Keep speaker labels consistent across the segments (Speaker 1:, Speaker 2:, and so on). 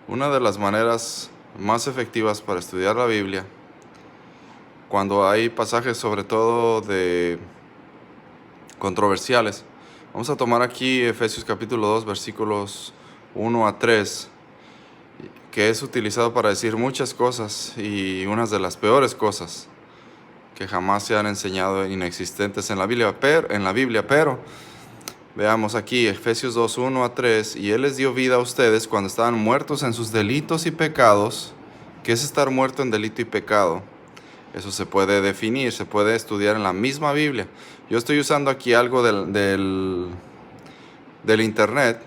Speaker 1: Una de las maneras más efectivas para estudiar la Biblia, cuando hay pasajes sobre todo de controversiales, vamos a tomar aquí Efesios capítulo 2 versículos 1 a 3, que es utilizado para decir muchas cosas y unas de las peores cosas que jamás se han enseñado inexistentes en la Biblia, pero veamos aquí Efesios 2, 1 a 3, y Él les dio vida a ustedes cuando estaban muertos en sus delitos y pecados. ¿Qué es estar muerto en delito y pecado? Eso se puede definir, se puede estudiar en la misma Biblia. Yo estoy usando aquí algo del internet,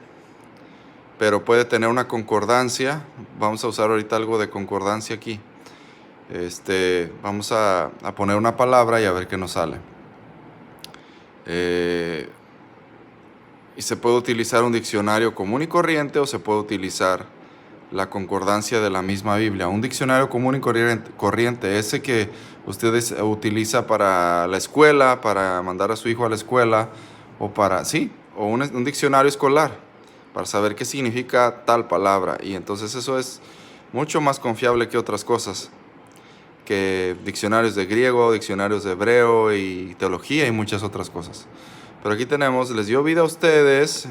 Speaker 1: pero puede tener una concordancia. Vamos a usar ahorita algo de concordancia aquí. Vamos a poner una palabra y a ver qué nos sale. Y se puede utilizar un diccionario común y corriente o se puede utilizar la concordancia de la misma Biblia. Un diccionario común y corriente, ese que ustedes utiliza para la escuela, para mandar a su hijo a la escuela, o o un diccionario escolar, para saber qué significa tal palabra. Y entonces eso es mucho más confiable que otras cosas, que diccionarios de griego, diccionarios de hebreo y teología y muchas otras cosas. Pero aquí tenemos, les dio vida a ustedes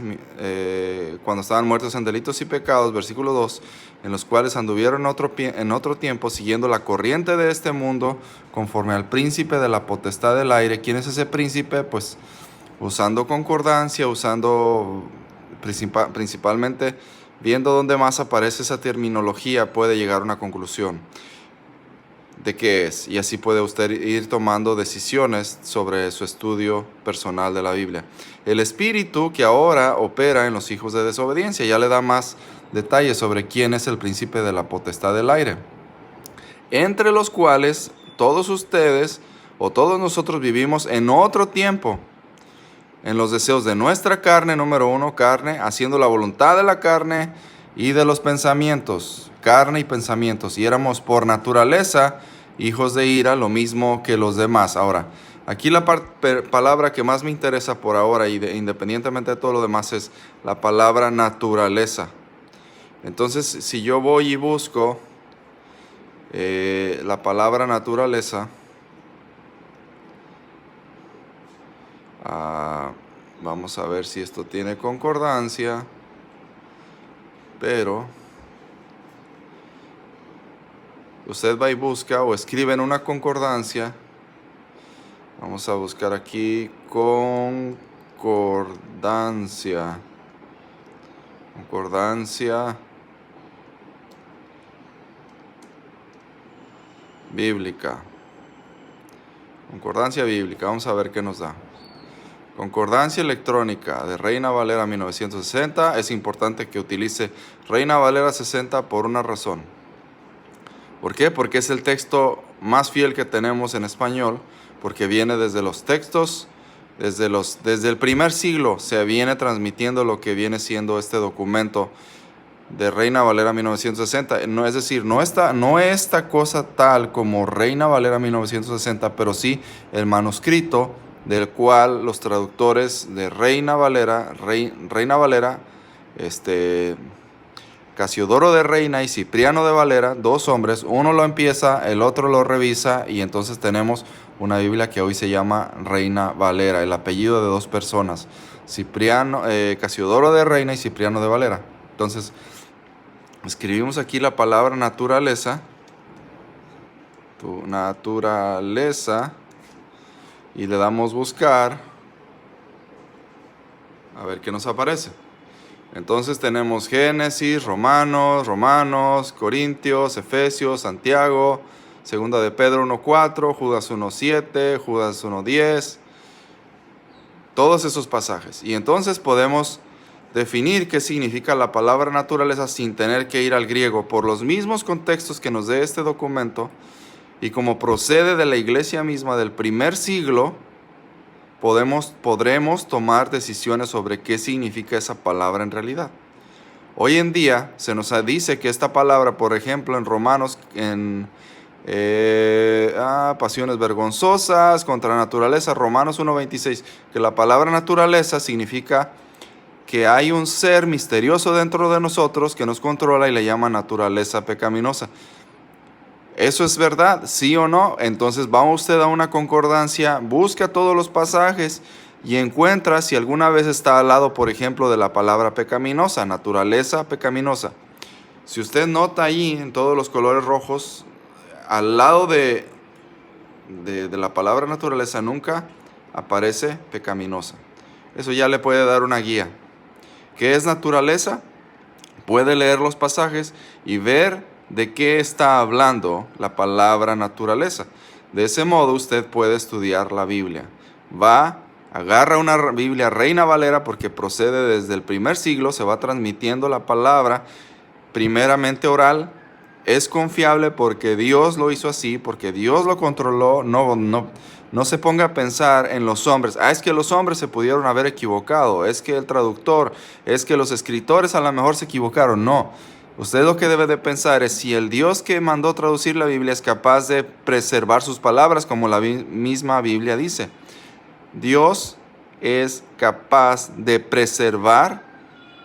Speaker 1: cuando estaban muertos en delitos y pecados, versículo 2, en los cuales anduvieron en otro tiempo siguiendo la corriente de este mundo, conforme al príncipe de la potestad del aire. ¿Quién es ese príncipe? Pues usando concordancia, principalmente viendo dónde más aparece esa terminología, puede llegar a una conclusión de qué es, y así puede usted ir tomando decisiones sobre su estudio personal de la Biblia. El espíritu que ahora opera en los hijos de desobediencia ya le da más detalles sobre quién es el príncipe de la potestad del aire, entre los cuales todos ustedes o todos nosotros vivimos en otro tiempo, en los deseos de nuestra carne, número uno, carne, haciendo la voluntad de la carne y de los pensamientos, carne y pensamientos, y éramos por naturaleza hijos de ira, lo mismo que los demás. Ahora, aquí la palabra que más me interesa por ahora, independientemente de todo lo demás, es la palabra naturaleza. Entonces, si yo voy y busco la palabra naturaleza, vamos a ver si esto tiene concordancia, pero usted va y busca o escribe en una concordancia. Vamos a buscar aquí concordancia. Concordancia bíblica. Concordancia bíblica. Vamos a ver qué nos da. Concordancia electrónica de Reina Valera 1960. Es importante que utilice Reina Valera 60 por una razón. ¿Por qué? Porque es el texto más fiel que tenemos en español, porque viene desde los textos, desde el primer siglo se viene transmitiendo lo que viene siendo este documento de Reina Valera 1960. No, es decir, no esta cosa tal como Reina Valera 1960, pero sí el manuscrito del cual los traductores de Reina Valera, Casiodoro de Reina y Cipriano de Valera, dos hombres, uno lo empieza, el otro lo revisa, y entonces tenemos una Biblia que hoy se llama Reina Valera, el apellido de dos personas, Casiodoro de Reina y Cipriano de Valera. Entonces, escribimos aquí la palabra naturaleza, y le damos buscar, a ver qué nos aparece. Entonces tenemos Génesis, Romanos, Corintios, Efesios, Santiago, Segunda de Pedro 1:4, Judas 1:7, Judas 1:10, todos esos pasajes. Y entonces podemos definir qué significa la palabra naturaleza sin tener que ir al griego, por los mismos contextos que nos dé este documento, y como procede de la iglesia misma del primer siglo, podremos tomar decisiones sobre qué significa esa palabra en realidad. Hoy en día se nos dice que esta palabra, por ejemplo, en Romanos, pasiones vergonzosas, contra la naturaleza, Romanos 1:26, que la palabra naturaleza significa que hay un ser misterioso dentro de nosotros que nos controla y le llama naturaleza pecaminosa. ¿Eso es verdad? ¿Sí o no? Entonces va usted a una concordancia, busca todos los pasajes y encuentra si alguna vez está al lado, por ejemplo, de la palabra pecaminosa, naturaleza pecaminosa. Si usted nota ahí en todos los colores rojos, al lado de la palabra naturaleza nunca aparece pecaminosa. Eso ya le puede dar una guía. ¿Qué es naturaleza? Puede leer los pasajes y ver de qué está hablando la palabra naturaleza. De ese modo usted puede estudiar la Biblia. Agarra una Biblia Reina Valera porque procede desde el primer siglo, se va transmitiendo la palabra primeramente oral. Es confiable porque Dios lo hizo así, porque Dios lo controló. No se ponga a pensar en los hombres. Es que los hombres se pudieron haber equivocado. Es que el traductor, es que los escritores a lo mejor se equivocaron. No. Usted lo que debe de pensar es si el Dios que mandó traducir la Biblia es capaz de preservar sus palabras, como la misma Biblia dice. Dios es capaz de preservar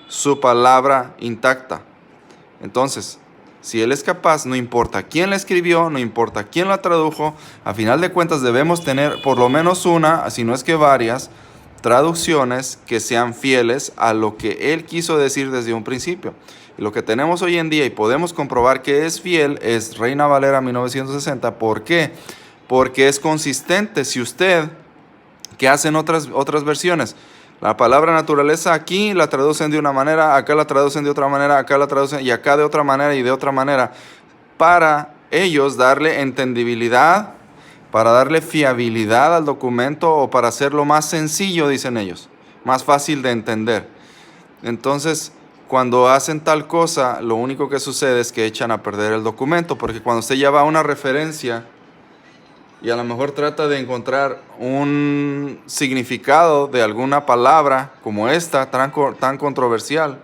Speaker 1: su palabra intacta. Entonces, si Él es capaz, no importa quién la escribió, no importa quién la tradujo, a final de cuentas debemos tener por lo menos una, si no es que varias, traducciones que sean fieles a lo que Él quiso decir desde un principio. Y lo que tenemos hoy en día y podemos comprobar que es fiel es Reina Valera 1960. ¿Por qué? Porque es consistente. Si usted, ¿qué hacen otras versiones? La palabra naturaleza aquí la traducen de una manera, acá la traducen de otra manera, acá la traducen y acá de otra manera y de otra manera, para ellos darle entendibilidad, para darle fiabilidad al documento o para hacerlo más sencillo, dicen ellos, más fácil de entender. Entonces, cuando hacen tal cosa, lo único que sucede es que echan a perder el documento, porque cuando usted ya va a una referencia y a lo mejor trata de encontrar un significado de alguna palabra como esta, tan controversial,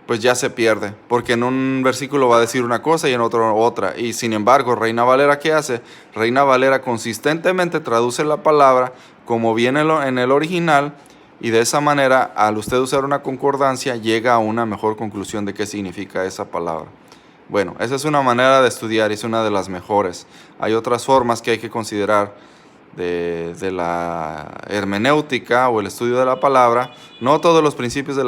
Speaker 1: pues ya se pierde, porque en un versículo va a decir una cosa y en otro otra. Y sin embargo, Reina Valera, ¿qué hace? Reina Valera consistentemente traduce la palabra como viene en el original, y de esa manera, al usted usar una concordancia, llega a una mejor conclusión de qué significa esa palabra. Bueno, esa es una manera de estudiar y es una de las mejores. Hay otras formas que hay que considerar de la hermenéutica o el estudio de la palabra. No todos los principios de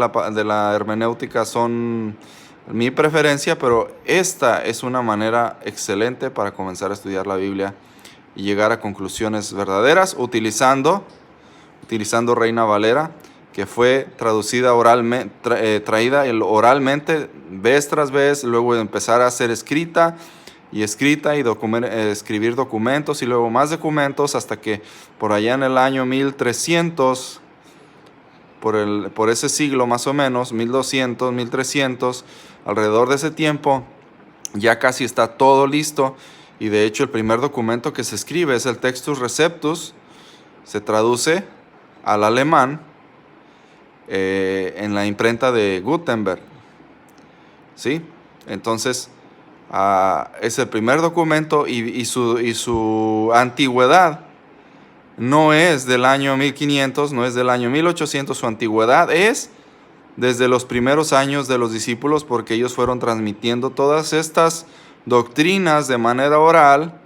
Speaker 1: la hermenéutica son mi preferencia, pero esta es una manera excelente para comenzar a estudiar la Biblia y llegar a conclusiones verdaderas utilizando Reina Valera, que fue traducida traída oralmente vez tras vez, luego empezar a ser escrita y escribir documentos y luego más documentos hasta que por allá en el año 1300, por ese siglo más o menos, 1200, 1300, alrededor de ese tiempo, ya casi está todo listo. Y de hecho el primer documento que se escribe es el Textus Receptus, se traduce al alemán en la imprenta de Gutenberg, ¿sí? Entonces es el primer documento y su antigüedad no es del año 1500, no es del año 1800, su antigüedad es desde los primeros años de los discípulos, porque ellos fueron transmitiendo todas estas doctrinas de manera oral.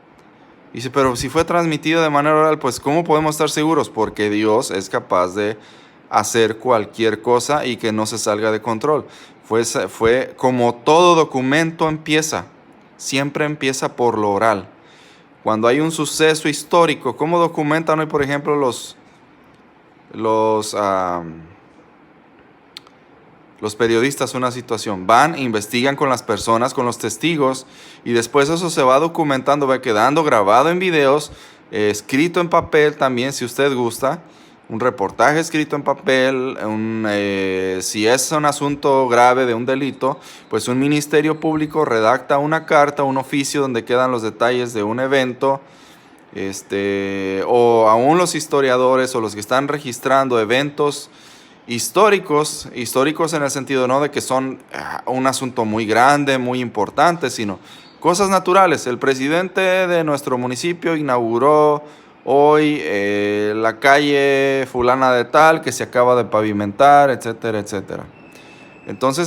Speaker 1: Dice, pero si fue transmitido de manera oral, pues ¿cómo podemos estar seguros? Porque Dios es capaz de hacer cualquier cosa y que no se salga de control. Fue como todo documento siempre empieza por lo oral. Cuando hay un suceso histórico, ¿cómo documentan hoy, por ejemplo, los periodistas una situación? Van, investigan con las personas, con los testigos, y después eso se va documentando, va quedando grabado en videos, escrito en papel también, si usted gusta, un reportaje escrito en papel, si es un asunto grave de un delito, pues un ministerio público redacta una carta, un oficio donde quedan los detalles de un evento, o aún los historiadores o los que están registrando eventos históricos en el sentido no de que son un asunto muy grande, muy importante, sino cosas naturales. El presidente de nuestro municipio inauguró hoy la calle fulana de tal que se acaba de pavimentar, etcétera, etcétera. Entonces